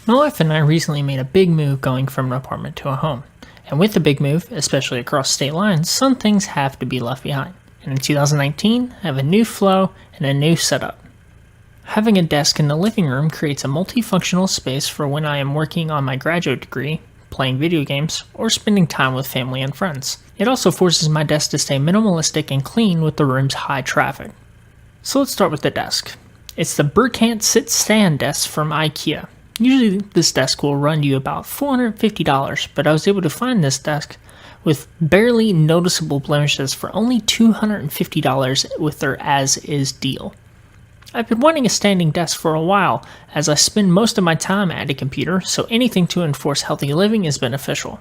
My wife and I recently made a big move going from an apartment to a home. And with the big move, especially across state lines, some things have to be left behind. And in 2019, I have a new flow and a new setup. Having a desk in the living room creates a multifunctional space for when I am working on my graduate degree, playing video games, or spending time with family and friends. It also forces my desk to stay minimalistic and clean with the room's high traffic. So let's start with the desk. It's the Burkant Sit Stand desk from IKEA. Usually this desk will run you about $450, but I was able to find this desk with barely noticeable blemishes for only $250 with their as-is deal. I've been wanting a standing desk for a while, as I spend most of my time at a computer, so anything to enforce healthy living is beneficial.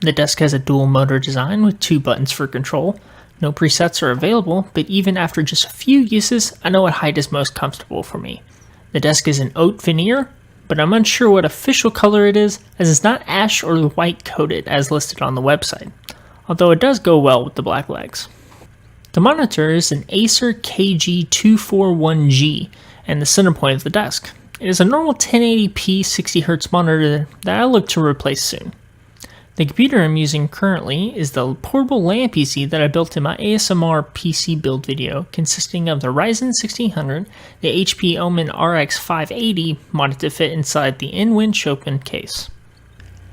The desk has a dual motor design with 2 buttons for control. No presets are available, but even after just a few uses, I know what height is most comfortable for me. The desk is an oat veneer, but I'm unsure what official color it is, as it's not ash or white coated as listed on the website, although it does go well with the black legs. The monitor is an Acer KG241G and the center point of the desk. It is a normal 1080p 60Hz monitor that I look to replace soon. The computer I'm using currently is the portable LAN PC that I built in my ASMR PC build video, consisting of the Ryzen 1600, the HP Omen RX 580 modded to fit inside the InWin Chopin case.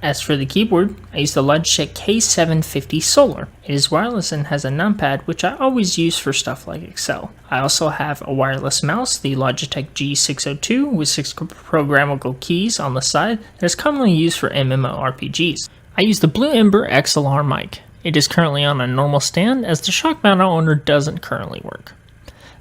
As for the keyboard, I use the Logitech K750 Solar. It is wireless and has a numpad, which I always use for stuff like Excel. I also have a wireless mouse, the Logitech G602, with 6 programmable keys on the side that is commonly used for MMORPGs. I use the Blue Ember XLR mic. It is currently on a normal stand, as the shock mount I ordered doesn't currently work.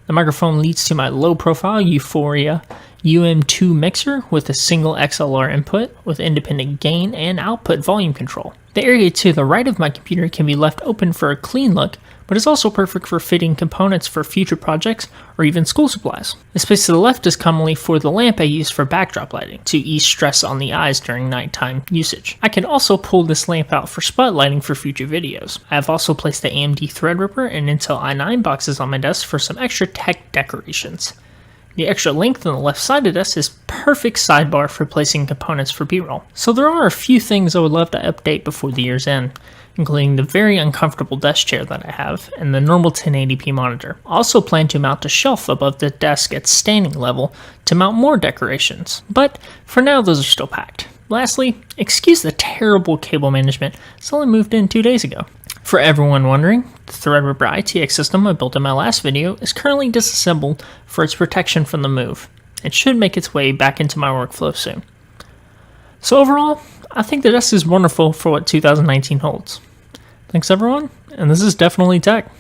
The microphone leads to my low-profile Euphoria UM2 mixer with a single XLR input with independent gain and output volume control. The area to the right of my computer can be left open for a clean look, but is also perfect for fitting components for future projects or even school supplies. The space to the left is commonly for the lamp I use for backdrop lighting, to ease stress on the eyes during nighttime usage. I can also pull this lamp out for spotlighting for future videos. I have also placed the AMD Threadripper and Intel i9 boxes on my desk for some extra tech decorations. The extra length on the left side of this is perfect sidebar for placing components for B-roll. So there are a few things I would love to update before the year's end, including the very uncomfortable desk chair that I have and the normal 1080p monitor. I also plan to mount a shelf above the desk at standing level to mount more decorations, but for now those are still packed. Lastly, excuse the terrible cable management, it's only moved in 2 days ago. For everyone wondering, the Threadripper ITX system I built in my last video is currently disassembled for its protection from the move. It should make its way back into my workflow soon. So overall, I think the desk is wonderful for what 2019 holds. Thanks everyone, and this is definitely tech.